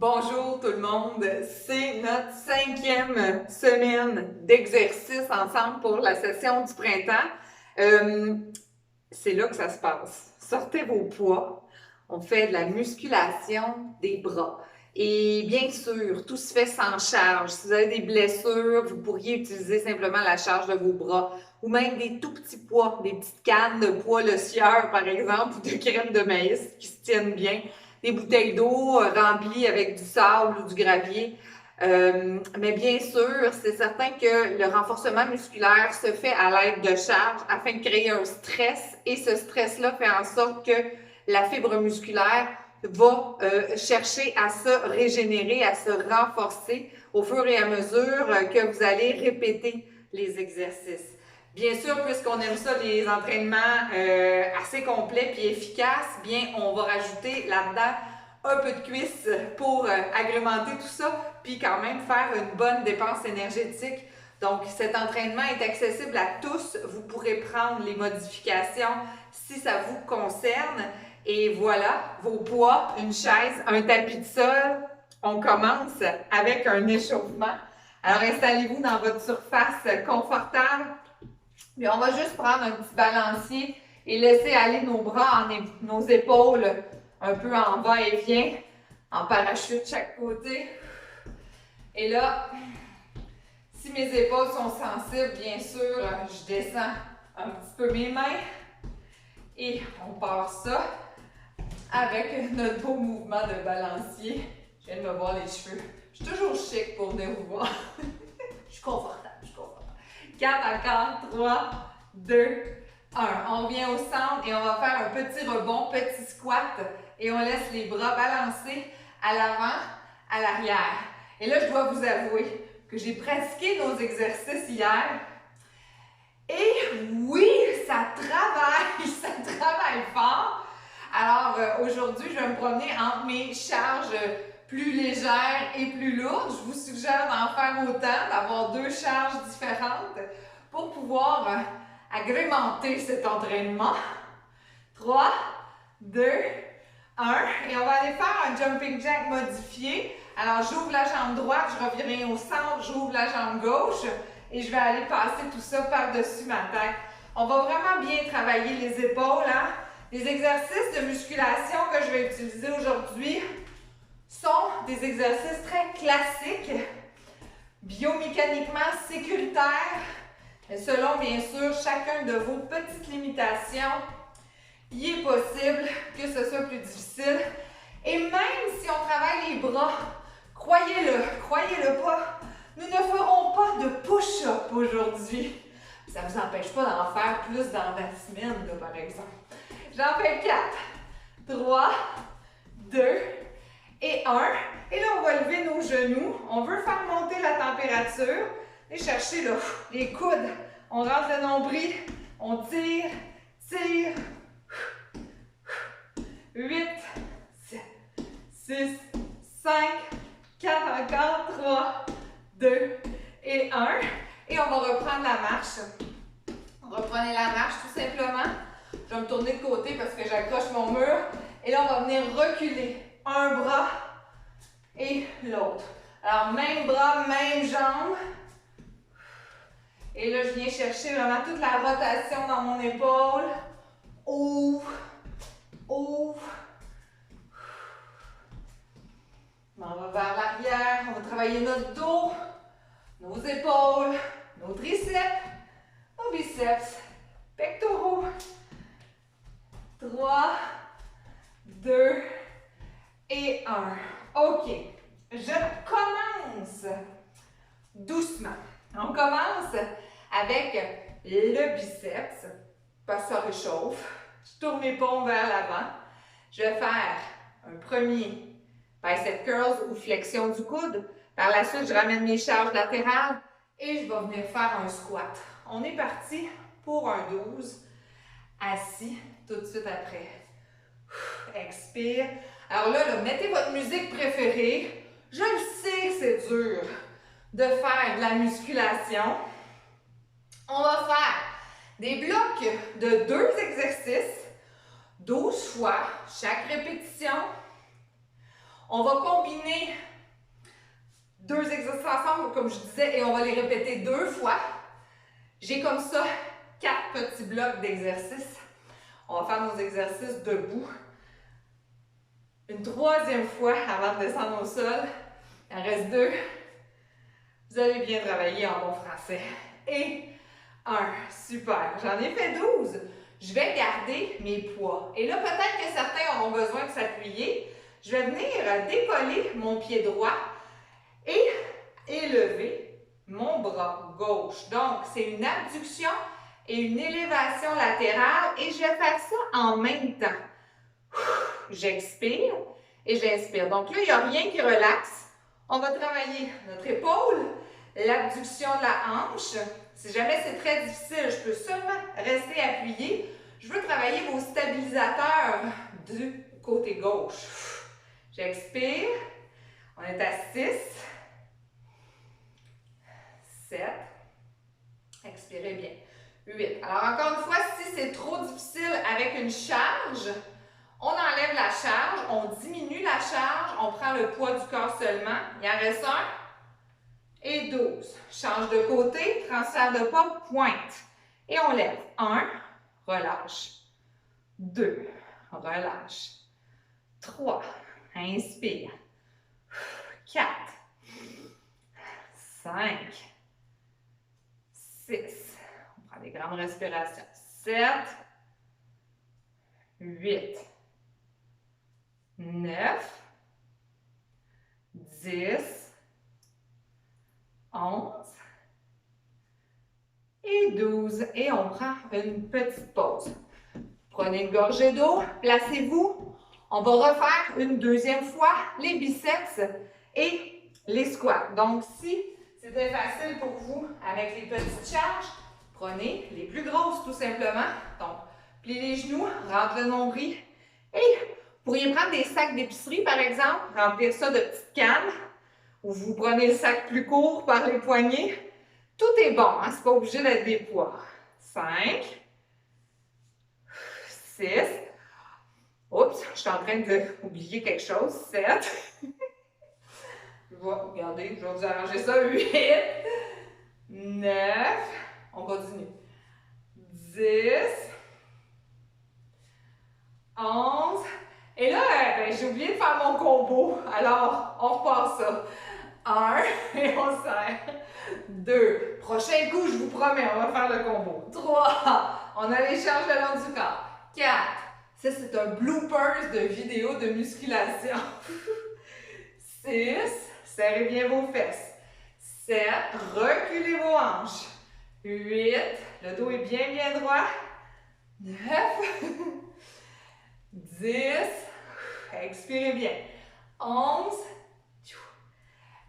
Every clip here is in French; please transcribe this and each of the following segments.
Bonjour tout le monde, c'est notre 5e semaine d'exercice ensemble pour la session du printemps. C'est là que ça se passe. Sortez vos poids, on fait de la musculation des bras. Et bien sûr, tout se fait sans charge. Si vous avez des blessures, vous pourriez utiliser simplement la charge de vos bras ou même des tout petits poids, des petites cannes de poids Le Sieur par exemple ou de crème de maïs qui se tiennent bien. Des bouteilles d'eau remplies avec du sable ou du gravier. Mais bien sûr, c'est certain que le renforcement musculaire se fait à l'aide de charges afin de créer un stress et ce stress-là fait en sorte que la fibre musculaire va chercher à se régénérer, à se renforcer au fur et à mesure que vous allez répéter les exercices. Bien sûr, puisqu'on aime ça, les entraînements assez complets et efficaces, bien, on va rajouter là-dedans un peu de cuisse pour agrémenter tout ça, puis quand même faire une bonne dépense énergétique. Donc, cet entraînement est accessible à tous. Vous pourrez prendre les modifications si ça vous concerne. Et voilà, vos poids, une chaise, un tapis de sol. On commence avec un échauffement. Alors, installez-vous dans votre surface confortable. Puis on va juste prendre un petit balancier et laisser aller nos bras, nos épaules un peu en va-et-vient, en parachute de chaque côté. Et là, si mes épaules sont sensibles, bien sûr, je descends un petit peu mes mains et on part ça avec notre beau mouvement de balancier. Je viens de me voir les cheveux. Je suis toujours chic pour venir vous voir. Je suis confortable. 4 à 4, 3, 2, 1. On vient au centre et on va faire un petit rebond, petit squat et on laisse les bras balancer à l'avant, à l'arrière. Et là, je dois vous avouer que j'ai pratiqué nos exercices hier et oui, ça travaille fort. Alors aujourd'hui, je vais me promener entre mes charges plus légères et plus lourdes. Je vous suggère d'en faire autant, d'avoir 2 charges différentes pour pouvoir agrémenter cet entraînement. 3, 2, 1. Et on va aller faire un jumping jack modifié. Alors, j'ouvre la jambe droite, je reviens au centre, j'ouvre la jambe gauche et je vais aller passer tout ça par-dessus ma tête. On va vraiment bien travailler les épaules. Les exercices de musculation que je vais utiliser aujourd'hui sont des exercices très classiques, biomécaniquement sécuritaires, mais selon bien sûr chacun de vos petites limitations. Il est possible que ce soit plus difficile. Et même si on travaille les bras, croyez-le pas, nous ne ferons pas de push-up aujourd'hui. Ça ne vous empêche pas d'en faire plus dans la semaine, là, par exemple. J'en fais 4, 3, 2 et 1. Et là, on va lever nos genoux. On veut faire monter la température et chercher là, les coudes. On rentre le nombril, on tire, 8, 7, 6, 5, 4 encore, 3, 2 et 1. Et on va reprendre la marche. Reprenez la marche tout simplement. Je vais me tourner de côté parce que j'accroche mon mur. Et là, on va venir reculer un bras et l'autre. Alors, même bras, même jambe. Et là, je viens chercher vraiment toute la rotation dans mon épaule. Ouvre, ouvre. On va vers l'arrière. On va travailler notre dos, nos épaules, nos triceps, nos biceps, pectoraux. 3, 2 et 1. OK. Je commence doucement. On commence avec le biceps parce que ça réchauffe. Je tourne mes paumes vers l'avant. Je vais faire un premier bicep curls ou flexion du coude. Par la suite, je ramène mes charges latérales et je vais venir faire un squat. On est parti pour un 12. Assis tout de suite après. Expire. Alors là, mettez votre musique préférée. Je le sais que c'est dur de faire de la musculation. On va faire des blocs de 2 exercices, 12 fois chaque répétition. On va combiner 2 exercices ensemble, comme je disais, et on va les répéter 2 fois. J'ai comme ça 4 petits blocs d'exercices. On va faire nos exercices debout. Une 3e fois avant de descendre au sol. Il en reste 2. Vous allez bien travailler en bon français. Et 1. Super. J'en ai fait 12. Je vais garder mes poids. Et là, peut-être que certains auront besoin de s'appuyer. Je vais venir décoller mon pied droit et élever mon bras gauche. Donc, c'est une abduction et une élévation latérale et je vais faire ça en même temps. J'expire et j'inspire. Donc là, il n'y a rien qui relaxe. On va travailler notre épaule, l'abduction de la hanche. Si jamais c'est très difficile, je peux seulement rester appuyé. Je veux travailler vos stabilisateurs du côté gauche. J'expire. On est à 6, 7. Expirez bien. 8. Alors, encore une fois, si c'est trop difficile avec une charge, on enlève la charge, on diminue la charge, on prend le poids du corps seulement. Il en reste 1 et 12. Change de côté, transfert de pas, pointe. Et on lève. 1, relâche. 2, relâche. 3, inspire. 4, 5, 6. On prend des grandes respirations. 7, 8, 9, 10, 11 et 12. Et on prend une petite pause. Prenez une gorgée d'eau, placez-vous. On va refaire une 2e fois les biceps et les squats. Donc, si c'était facile pour vous avec les petites charges, prenez les plus grosses tout simplement. Donc, pliez les genoux, rentre le nombril. Et vous pourriez prendre des sacs d'épicerie, par exemple, remplir ça de petites cannes, ou vous prenez le sac plus court par les poignets. Tout est bon, hein? C'est pas obligé d'être des poids. 5, 6, oups, je suis en train d'oublier quelque chose. 7, regardez, je vais vous arranger ça. 8, 9, on continue. 10, 11, et là, j'ai oublié de faire mon combo. Alors, on repart ça. 1, et on serre. 2, prochain coup, je vous promets, on va faire le combo. 3, on a les charges le long du corps. 4, ça c'est un bloopers de vidéo de musculation. 6, serrez bien vos fesses. 7, reculez vos hanches. 8, le dos est bien droit. 9, 10, expirez bien. 11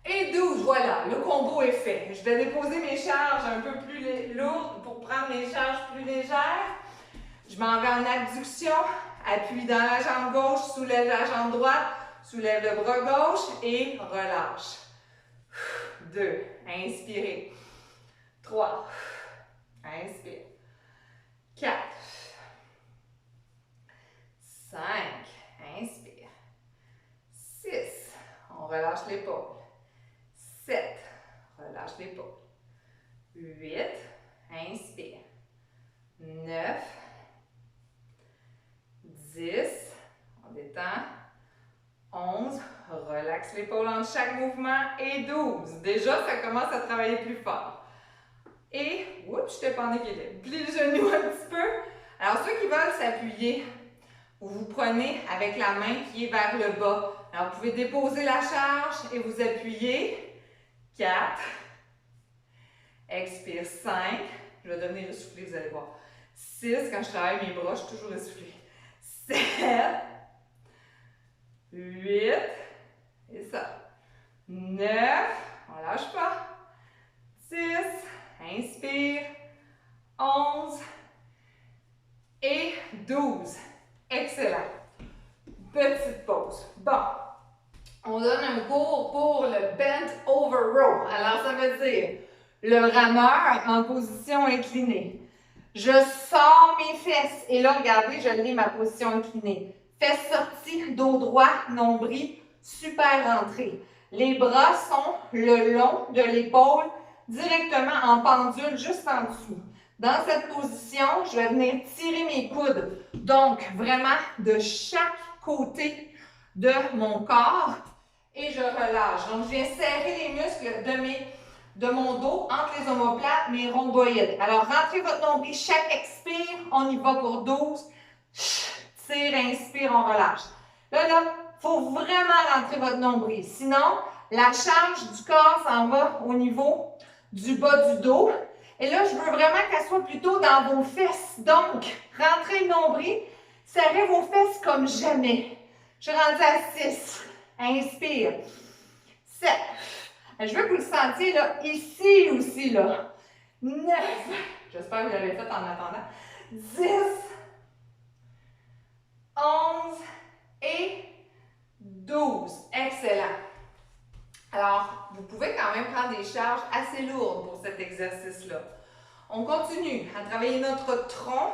et 12. Voilà, le combo est fait. Je vais déposer mes charges un peu plus lourdes pour prendre mes charges plus légères. Je m'en vais en abduction, appuie dans la jambe gauche, soulève la jambe droite, soulève le bras gauche et relâche. 2, inspirez. 3, inspire. 4, 5, inspire. 6, on relâche l'épaule. 7, relâche l'épaule. 8, inspire. 9, 10, on détend. 11, relaxe l'épaule entre chaque mouvement. Et 12, déjà ça commence à travailler plus fort. Et, oups, je t'ai pas en équilibre. Plie le genou un petit peu. Alors ceux qui veulent s'appuyer, vous prenez avec la main qui est vers le bas. Alors vous pouvez déposer la charge et vous appuyer. 4, expire. 5, je vais devenir essoufflée, vous allez voir. 6, quand je travaille mes bras, je suis toujours essoufflée. 7, 8, et ça. 9, on lâche pas. 10, inspire. 11 et 12. Excellent. Petite pause. Bon. On donne un cours pour le bent over row. Alors, ça veut dire le rameur en position inclinée. Je sors mes fesses. Et là, regardez, je l'ai ma position inclinée. Fesses sorties, dos droit, nombril. Super rentré. Les bras sont le long de l'épaule, directement en pendule, juste en dessous. Dans cette position, je vais venir tirer mes coudes. Donc, vraiment de chaque côté de mon corps et je relâche. Donc, je viens serrer les muscles de mon dos entre les omoplates, mes rhomboïdes. Alors, rentrez votre nombril. Chaque expire, on y va pour 12. Tire, inspire, on relâche. Là, il faut vraiment rentrer votre nombril. Sinon, la charge du corps s'en va au niveau du bas du dos. Et là, je veux vraiment qu'elle soit plutôt dans vos fesses. Donc, rentrez le nombril, serrez vos fesses comme jamais. Je suis rendue à 6. Inspire. 7. Je veux que vous le sentiez là, ici aussi, là. 9. J'espère que vous l'avez fait en attendant. 10. 11 et 12. Excellent. Alors, vous pouvez quand même prendre des charges assez lourdes pour cet exercice-là. On continue à travailler notre tronc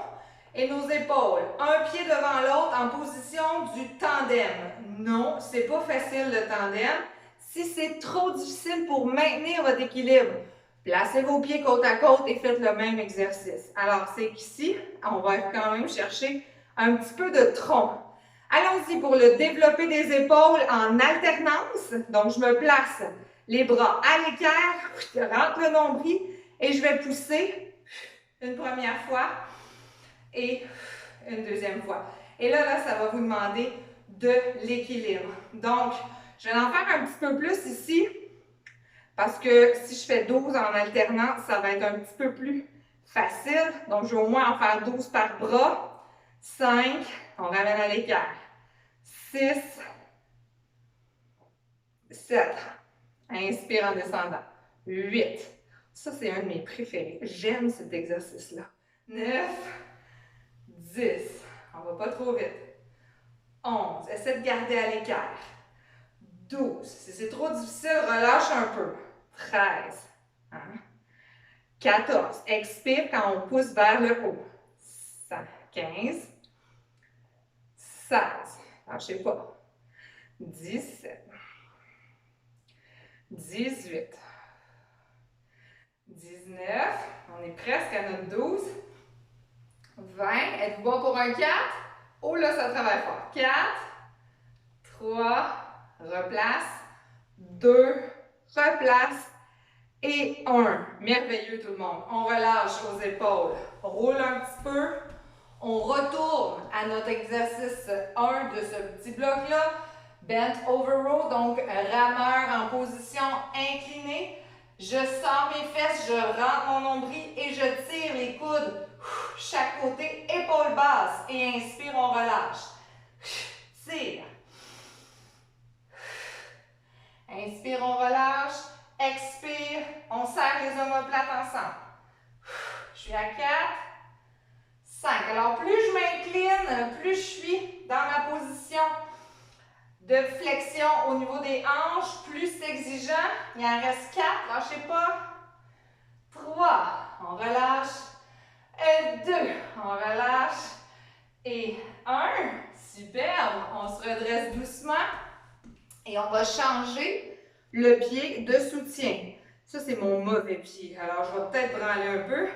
et nos épaules. Un pied devant l'autre en position du tandem. Non, c'est pas facile le tandem. Si c'est trop difficile pour maintenir votre équilibre, placez vos pieds côte à côte et faites le même exercice. Alors, c'est qu'ici, on va quand même chercher un petit peu de tronc. Allons-y pour le développer des épaules en alternance. Donc, je me place les bras à l'équerre, je rentre le nombril et je vais pousser une première fois et une deuxième fois. Et là, ça va vous demander de l'équilibre. Donc, je vais en faire un petit peu plus ici parce que si je fais 12 en alternance, ça va être un petit peu plus facile. Donc, je vais au moins en faire 12 par bras. 5, on ramène à l'équerre. 6, 7, inspire en descendant. 8, ça c'est un de mes préférés. J'aime cet exercice-là. 9, 10, on va pas trop vite. 11, essaie de garder à l'équerre. 12, si c'est trop difficile, relâche un peu. 13, 14, expire quand on pousse vers le haut. 15, 16, lâchez pas. 17, 18, 19, on est presque à notre 12, 20, êtes-vous bon pour un 4? Oh là, ça travaille fort. 4, 3, replace, 2, replace et 1. Merveilleux tout le monde. On relâche aux épaules, roule un petit peu, on retourne à notre exercice 1 de ce petit bloc-là. Bent over row, donc rameur en position inclinée. Je sors mes fesses, je rentre mon nombril et je tire les coudes. Chaque côté, épaule basse. Et inspire, on relâche. Tire. Inspire, on relâche. Expire, on serre les omoplates ensemble. Je suis à 4, 5. Alors, plus je m'incline, plus je suis dans ma position de flexion au niveau des hanches, plus c'est exigeant. Il en reste 4, lâchez pas. 3, on relâche. Et 2, on relâche. Et 1, superbe. On se redresse doucement. Et on va changer le pied de soutien. Ça, c'est mon mauvais pied. Alors, je vais peut-être branler un peu.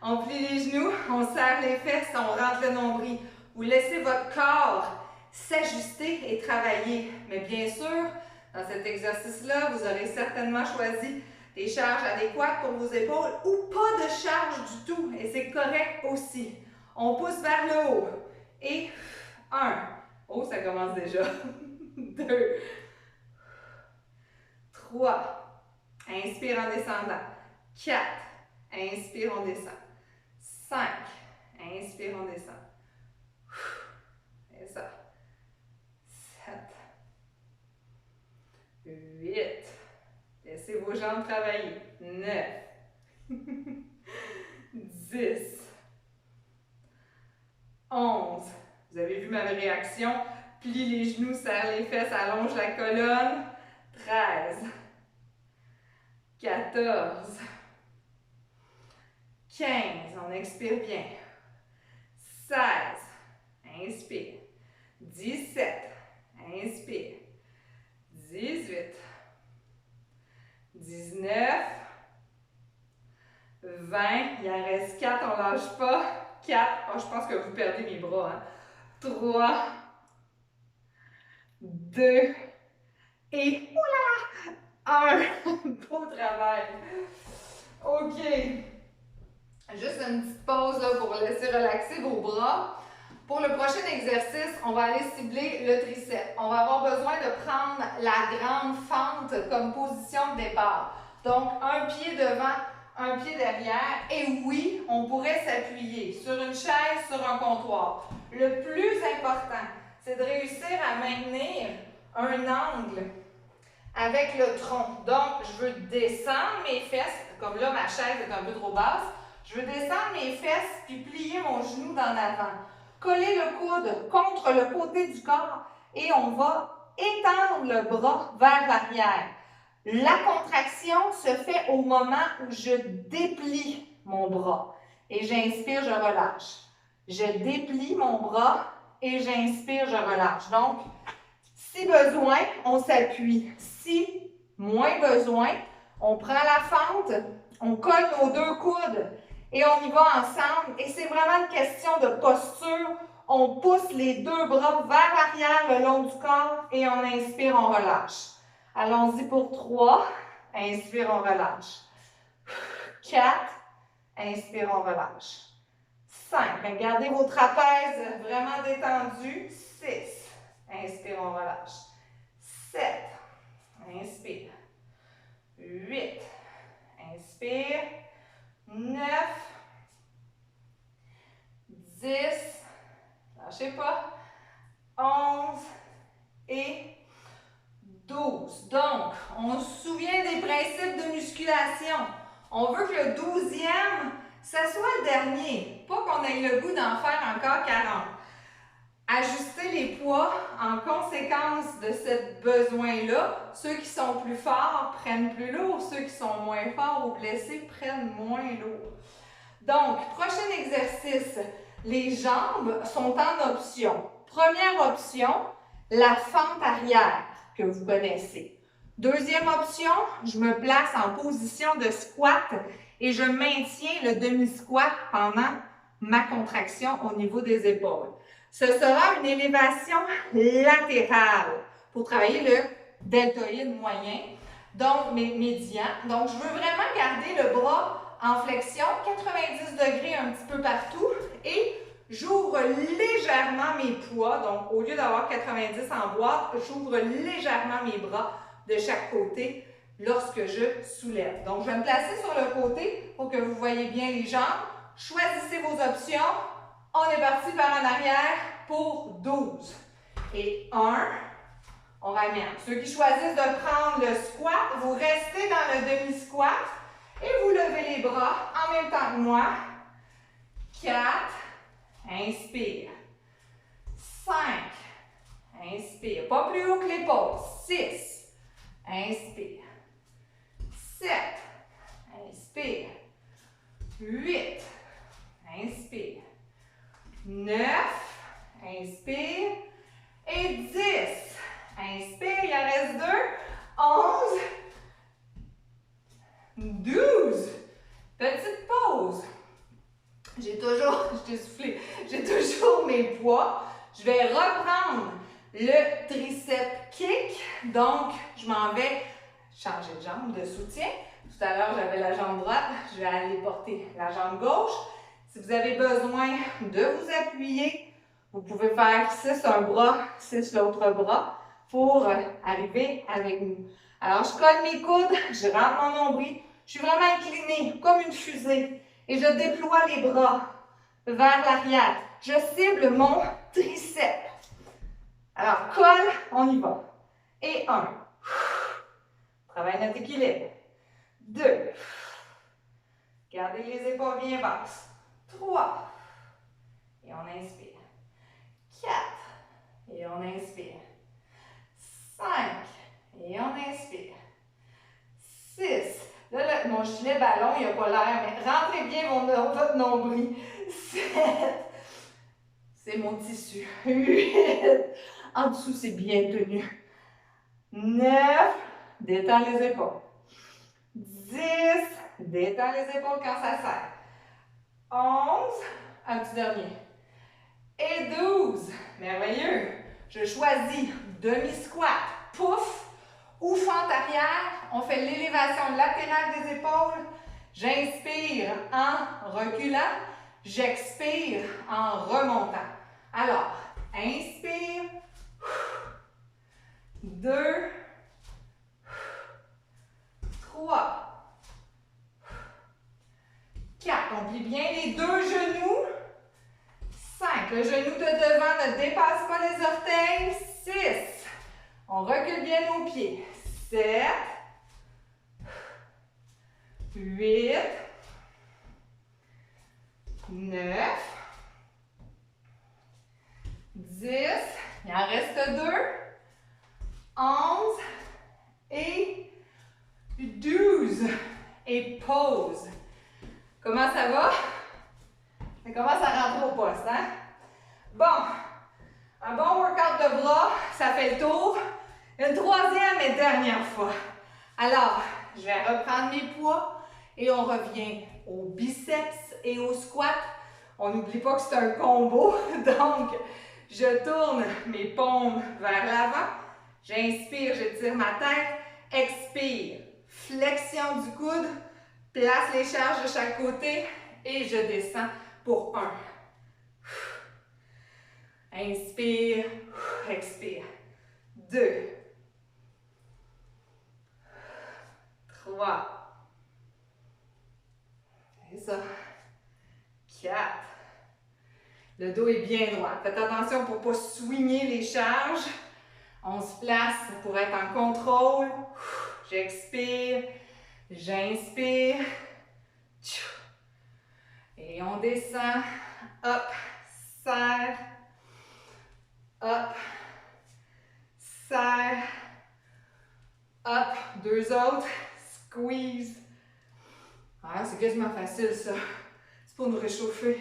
On plie les genoux, on serre les fesses, on rentre le nombril. Vous laissez votre corps s'ajuster et travailler. Mais bien sûr, dans cet exercice-là, vous aurez certainement choisi des charges adéquates pour vos épaules ou pas de charge du tout. Et c'est correct aussi. On pousse vers le haut. Et 1. Oh, ça commence déjà. 2. 3. Inspire en descendant. 4. Inspire, on descend. 5. Inspire, on descend. Et ça. 7. 8. Laissez vos jambes travailler. 9. 10. 11. Vous avez vu ma réaction? Plie les genoux, serre les fesses, allonge la colonne. 13. 14. 15. On expire bien. 16. Inspire. 17. Inspire. lâche pas. 4. Oh, je pense que vous perdez mes bras. Hein. 3, 2 et voilà! 1. Beau travail. OK. Juste une petite pause là, pour laisser relaxer vos bras. Pour le prochain exercice, on va aller cibler le triceps. On va avoir besoin de prendre la grande fente comme position de départ. Donc, un pied devant, un pied derrière. Et oui, on pourrait s'appuyer sur une chaise, sur un comptoir. Le plus important, c'est de réussir à maintenir un angle avec le tronc. Donc, je veux descendre mes fesses, comme là, ma chaise est un peu trop basse. Je veux descendre mes fesses puis plier mon genou d'en avant. Coller le coude contre le côté du corps et on va étendre le bras vers l'arrière. La contraction se fait au moment où je déplie mon bras. Et j'inspire, je relâche. Je déplie mon bras et j'inspire, je relâche. Donc, si besoin, on s'appuie. Si moins besoin, on prend la fente, on colle nos deux coudes et on y va ensemble. Et c'est vraiment une question de posture. On pousse les deux bras vers l'arrière le long du corps et on inspire, on relâche. Allons-y pour 3. Inspire, on relâche. 4. Inspire, on relâche. 5. Gardez vos trapèzes vraiment détendus. 6. Inspire, on relâche. 7. Inspire. 8. Inspire. 9. 10. Lâchez pas. 11. Et 12. Donc, on se souvient des principes de musculation. On veut que le 12e, ça soit le dernier. Pas qu'on ait le goût d'en faire encore 40. Ajuster les poids en conséquence de ce besoin-là. Ceux qui sont plus forts prennent plus lourd. Ceux qui sont moins forts ou blessés prennent moins lourd. Donc, prochain exercice. Les jambes sont en option. Première option, la fente arrière que vous connaissez. Deuxième option, je me place en position de squat et je maintiens le demi-squat pendant ma contraction au niveau des épaules. Ce sera une élévation latérale pour travailler le deltoïde moyen, donc médian. Donc, je veux vraiment garder le bras en flexion, 90 degrés un petit peu partout et j'ouvre légèrement mes poids. Donc, au lieu d'avoir 90 en boîte, j'ouvre légèrement mes bras de chaque côté lorsque je soulève. Donc, je vais me placer sur le côté pour que vous voyez bien les jambes. Choisissez vos options. On est parti par en arrière pour 12. Et 1, on ramène. Ceux qui choisissent de prendre le squat, vous restez dans le demi-squat et vous levez les bras en même temps que moi. 4, inspire. 5, inspire. Pas plus haut que l'épaule. 6, inspire. 7, inspire. 8, inspire. 9, inspire. Et 10, inspire. Il en reste 2. 11, 12. Petite pause. J'ai toujours mes poids. Je vais reprendre le triceps kick. Donc, je m'en vais changer de jambe de soutien. Tout à l'heure, j'avais la jambe droite. Je vais aller porter la jambe gauche. Si vous avez besoin de vous appuyer, vous pouvez faire 6 un bras, 6 l'autre bras pour arriver avec nous. Alors, je colle mes coudes, je rentre mon nombril. Je suis vraiment inclinée comme une fusée et je déploie les bras vers l'arrière. Je cible mon triceps. Alors, colle, on y va. Et 1. Travaille notre équilibre. 2. Gardez les épaules bien basses. 3. Et on inspire. 4. Et on inspire. 5. Et on inspire. 6. Là, mon gilet ballon, il n'y a pas l'air, mais rentrez bien votre nombril. 7. C'est mon tissu. 8. En dessous, c'est bien tenu. 9. Détends les épaules. 10. Détends les épaules quand ça serre. 11, un petit dernier. Et 12, merveilleux. Je choisis demi-squat, pouf, ou fente arrière. On fait l'élévation latérale des épaules. J'inspire en reculant. J'expire en remontant. Alors, inspire. 2, 3, 4. On plie bien les deux genoux. 5. Le genou de devant ne dépasse pas les orteils. 6. On recule bien nos pieds. 7. 8. 9. 10. Il en reste 2. 11. Et 12. Et pause. Comment ça va? Ça commence à rentrer au poste, hein? Bon, un bon workout de bras, ça fait le tour. Une troisième et dernière fois. Alors, je vais reprendre mes poids et on revient aux biceps et aux squats. On n'oublie pas que c'est un combo, donc je tourne mes paumes vers l'avant. J'inspire, j'étire ma tête. Expire, flexion du coude. Place les charges de chaque côté et je descends pour 1. Inspire, expire. 2. 3. C'est ça. 4. Le dos est bien droit. Faites attention pour ne pas swinguer les charges. On se place pour être en contrôle. J'expire. J'inspire. Et on descend. Hop. Serre. Hop. Serre. Hop. 2 autres. Squeeze. Ah, c'est quasiment facile ça. C'est pour nous réchauffer.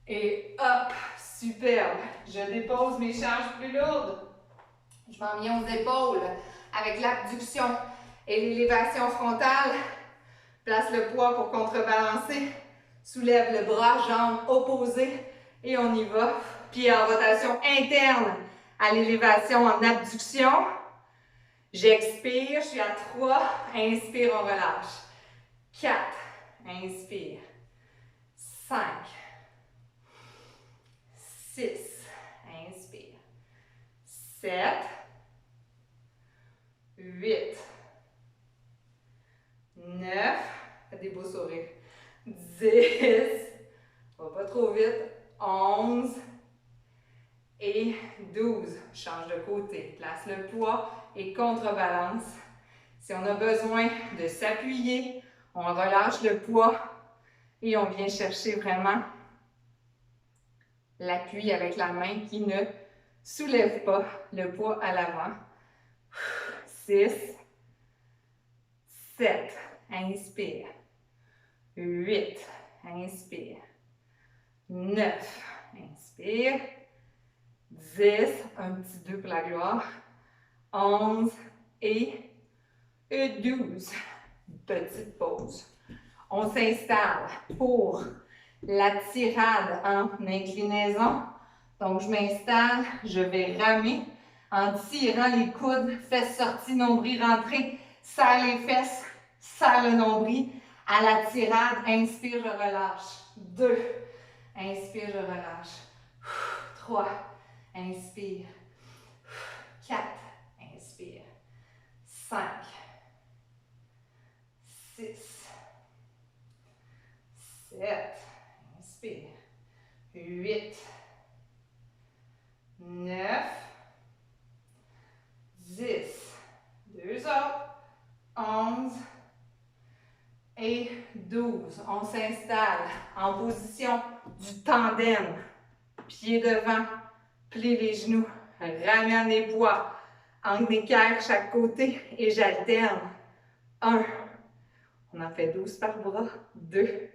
Et hop. Superbe. Je dépose mes charges plus lourdes. Je m'en viens aux épaules avec l'abduction et l'élévation frontale. Place le poids pour contrebalancer. Soulève le bras, jambes opposées. Et on y va. Pied en rotation interne à l'élévation en abduction. J'expire, je suis à 3. Inspire, on relâche. 4. Inspire. 5. 6. Inspire. 7. 8. 9. Faites des beaux sourires. 10. On va pas trop vite. 11. Et 12. Change de côté. Place le poids et contrebalance. Si on a besoin de s'appuyer, on relâche le poids et on vient chercher vraiment l'appui avec la main qui ne soulève pas le poids à l'avant. 6. 7. Inspire. 8. Inspire. 9. Inspire. 10. Un petit 2 pour la gloire. 11. Et 12. Petite pause. On s'installe pour la tirade en inclinaison. Donc, je m'installe, je vais ramer en tirant les coudes, fesses sorties, nombril rentré, serre les fesses, serre le nombril. À la tirade, inspire, je relâche. 2. Inspire, je relâche. 3. Inspire. 4. Inspire. 5. 6. 7. Inspire. 8. 9. 10. 2 autres. 11. Et 12. On s'installe en position du tandem. Pied devant, plie les genoux, ramène les poids, angle d'équerre chaque côté et j'alterne. 1. On en fait 12 par bras. 2.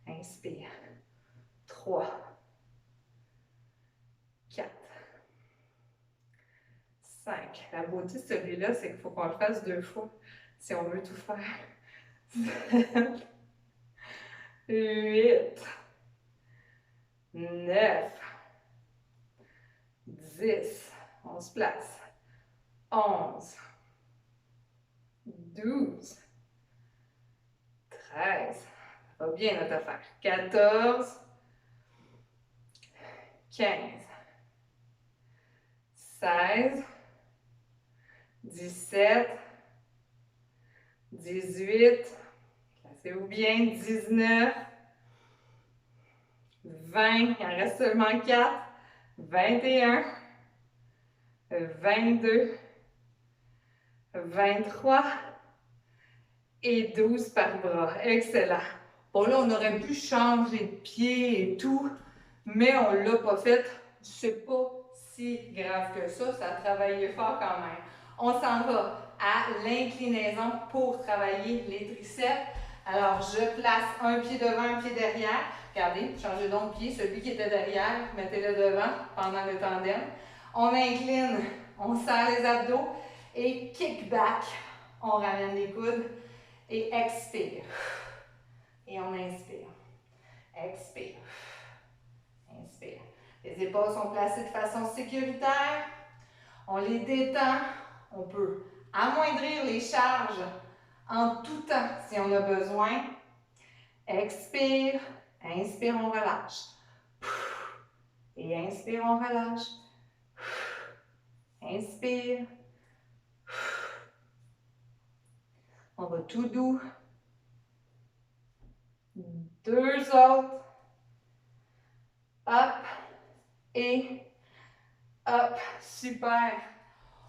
Inspire. 3. 4. 5. La beauté de celui-là, c'est qu'il faut qu'on le fasse 2 fois si on veut tout faire. 7. 8, 9, 10, on se place, 11, 12, 13, ça va bien notre affaire, 14, 15, 16, 17, 18, placez-vous bien, 19, 20, il en reste seulement 4, 21, 22, 23 et 12 par bras. Excellent. Bon, là, on aurait pu changer de pied et tout, mais on ne l'a pas fait. C'est pas si grave que ça a travaillé fort quand même. On s'en va à l'inclinaison pour travailler les triceps. Alors, je place un pied devant, un pied derrière. Regardez, changez donc de pied. Celui qui était derrière, mettez-le devant pendant le tandem. On incline, on serre les abdos et kick back. On ramène les coudes et expire. Et on inspire. Expire. Inspire. Les épaules sont placées de façon sécuritaire. On les détend. On peut amoindrir les charges en tout temps si on a besoin. Expire. Inspire, on relâche. Et inspire, on relâche. Inspire. On va tout doux. 2 autres. Hop. Et hop. Super.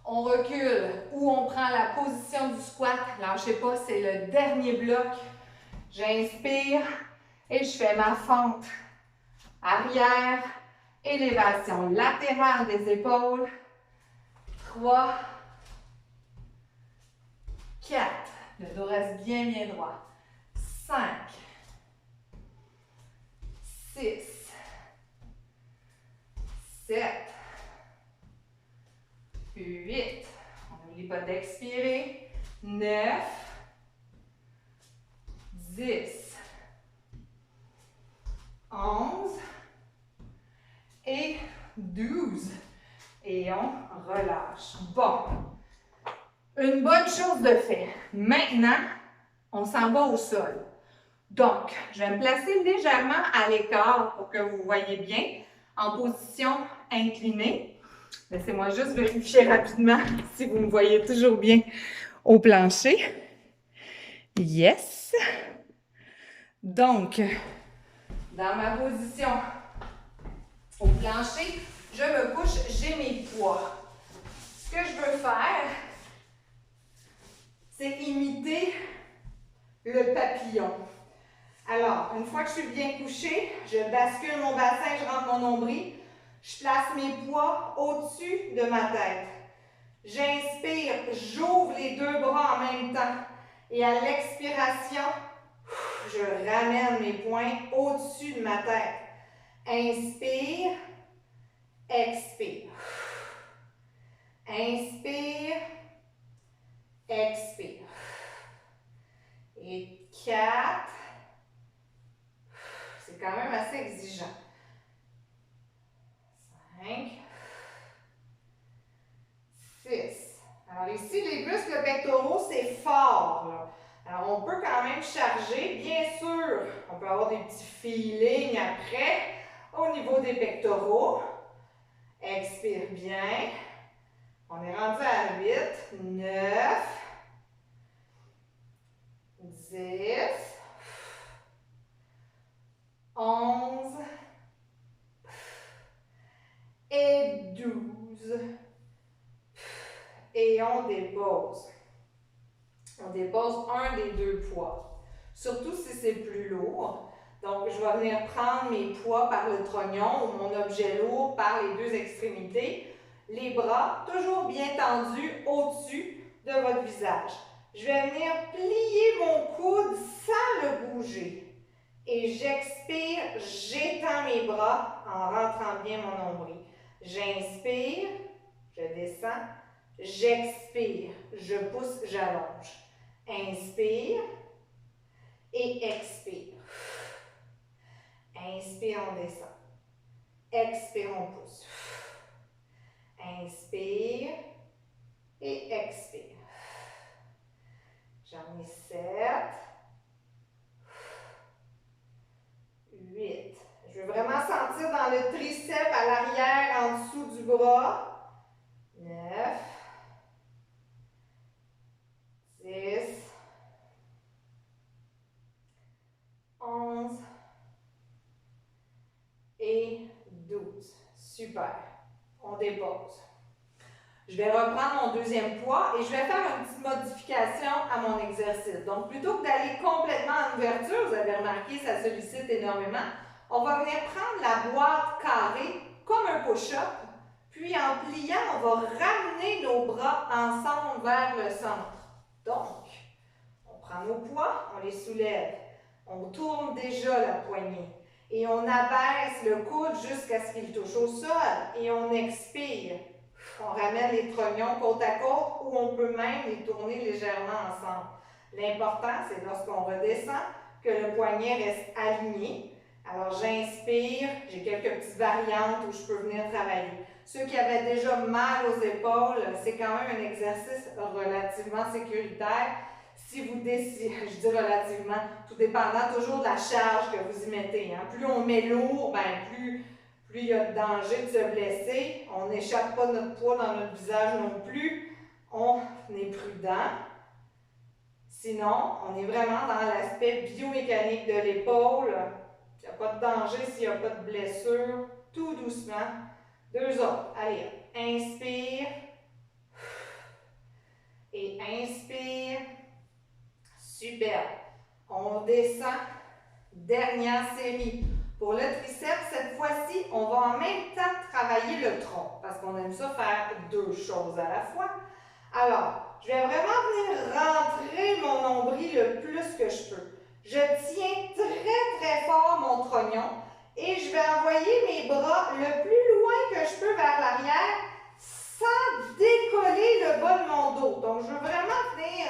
On recule ou on prend la position du squat. Lâchez pas, c'est le dernier bloc. J'inspire et je fais ma fente arrière. Élévation latérale des épaules. 3, 4. Le dos reste bien, bien droit. 5, 6, 7, 8. On n'oublie pas d'expirer. 9, 10, 11 et 12. Et on relâche. Bon. Une bonne chose de fait. Maintenant, on s'en va au sol. Donc, je vais me placer légèrement à l'écart pour que vous voyez bien, en position inclinée. Laissez-moi juste vérifier rapidement si vous me voyez toujours bien au plancher. Yes! Donc, dans ma position au plancher, je me couche, j'ai mes poids. Ce que je veux faire, c'est imiter le papillon. Alors, une fois que je suis bien couchée, je bascule mon bassin, je rentre mon nombril, je place mes poids au-dessus de ma tête. J'inspire, j'ouvre les 2 bras en même temps. Et à l'expiration, je ramène mes poings au-dessus de ma tête. Inspire, expire. Inspire, expire. Et 4. C'est quand même assez exigeant. 5. 6. Alors ici, les muscles pectoraux, c'est fort, là. Alors, on peut quand même charger. Bien sûr, on peut avoir des petits feelings après au niveau des pectoraux. Expire bien. On est rendu à 8, 9, 10, 11 et 12. Et on dépose. On dépose un des 2 poids. Surtout si c'est plus lourd. Donc, je vais venir prendre mes poids par le trognon ou mon objet lourd par les 2 extrémités. Les bras toujours bien tendus au-dessus de votre visage. Je vais venir plier mon coude sans le bouger. Et j'expire, j'étends mes bras en rentrant bien mon nombril. J'inspire, je descends. J'expire, je pousse, j'allonge. Inspire et expire. Inspire, on descend. Expire, on pousse. Inspire et expire. J'en ai 7, 8. Je veux vraiment sentir dans le triceps à l'arrière, en dessous du bras. 9, 10, 11 et 12. Super. On dépose. Je vais reprendre mon deuxième poids et je vais faire une petite modification à mon exercice. Donc, plutôt que d'aller complètement en ouverture, vous avez remarqué, ça sollicite énormément, on va venir prendre la boîte carrée comme un push-up, puis en pliant, on va ramener nos bras ensemble vers le centre. Donc, on prend nos poids, on les soulève, on tourne déjà la poignée et on abaisse le coude jusqu'à ce qu'il touche au sol et on expire. On ramène les trognons côte à côte ou on peut même les tourner légèrement ensemble. L'important, c'est lorsqu'on redescend, que le poignet reste aligné. Alors, j'inspire, j'ai quelques petites variantes où je peux venir travailler. Ceux qui avaient déjà mal aux épaules, c'est quand même un exercice relativement sécuritaire. Si vous décidez, je dis relativement, tout dépendant toujours de la charge que vous y mettez. Hein. Plus on met lourd, plus il y a de danger de se blesser. On n'échappe pas notre poids dans notre visage non plus. On est prudent. Sinon, on est vraiment dans l'aspect biomécanique de l'épaule. Il n'y a pas de danger s'il n'y a pas de blessure. Tout doucement. 2 autres. Allez, inspire. Et inspire. Super. On descend. Dernière série. Pour le triceps, cette fois-ci, on va en même temps travailler le tronc. Parce qu'on aime ça faire 2 choses à la fois. Alors, je vais vraiment venir rentrer mon nombril le plus que je peux. Je tiens très fort mon trognon et je vais envoyer mes bras le plus loin que je peux vers l'arrière sans décoller le bas de mon dos. Donc, je veux vraiment venir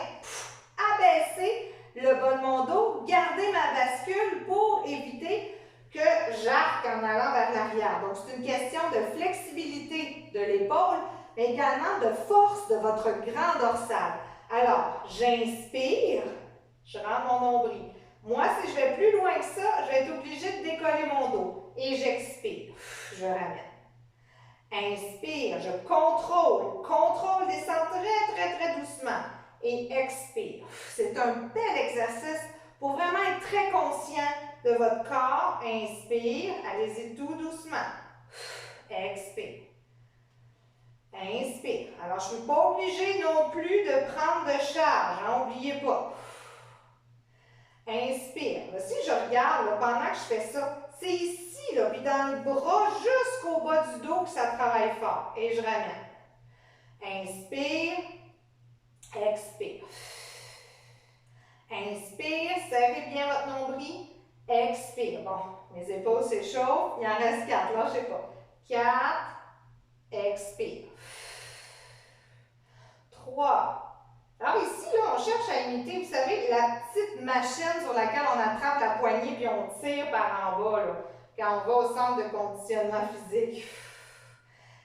abaisser le bas de mon dos, garder ma bascule pour éviter que j'arque en allant vers l'arrière. Donc, c'est une question de flexibilité de l'épaule, mais également de force de votre grand dorsal. Alors, j'inspire, je rends mon nombril. Moi, si je vais plus loin que ça, je vais être obligée de décoller mon dos. Et j'expire, je ramène. Inspire, je contrôle, descend très doucement. Et expire. C'est un bel exercice pour vraiment être très conscient de votre corps. Inspire, allez-y tout doucement. Expire. Inspire. Alors, je ne suis pas obligée non plus de prendre de charge, n'oubliez pas. Inspire. Là, si je regarde là, pendant que je fais ça, c'est ici, là, puis dans le bras jusqu'au bas du dos que ça travaille fort. Et je ramène. Inspire. Expire. Inspire, serrez bien votre nombril. Expire. Bon, mes épaules s'échauffent. Il en reste 4, lâchez pas. 4. Expire. 3. Alors ici, là, on cherche à imiter, vous savez, la petite machine sur laquelle on attrape la poignée puis on tire par en bas, là, quand on va au centre de conditionnement physique.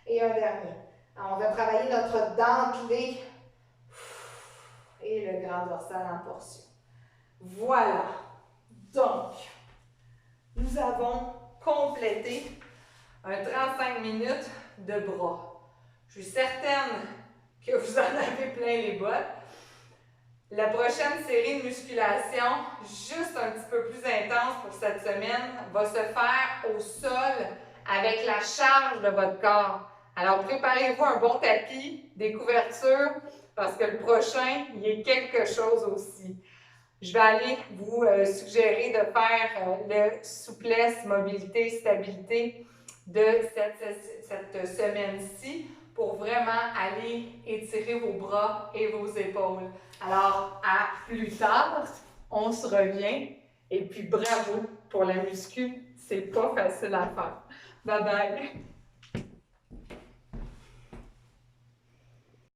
Et un dernier. Alors, on va travailler notre dentelé et le grand dorsal en portion. Voilà. Donc, nous avons complété un 35 minutes de bras. Je suis certaine que vous en avez plein les bottes. La prochaine série de musculation, juste un petit peu plus intense pour cette semaine, va se faire au sol avec la charge de votre corps. Alors, préparez-vous un bon tapis, des couvertures, parce que le prochain, il y a quelque chose aussi. Je vais aller vous suggérer de faire le souplesse, mobilité, stabilité de cette semaine-ci pour vraiment aller étirer vos bras et vos épaules. Alors, à plus tard, on se revient et puis bravo pour la muscu, c'est pas facile à faire. Bye bye!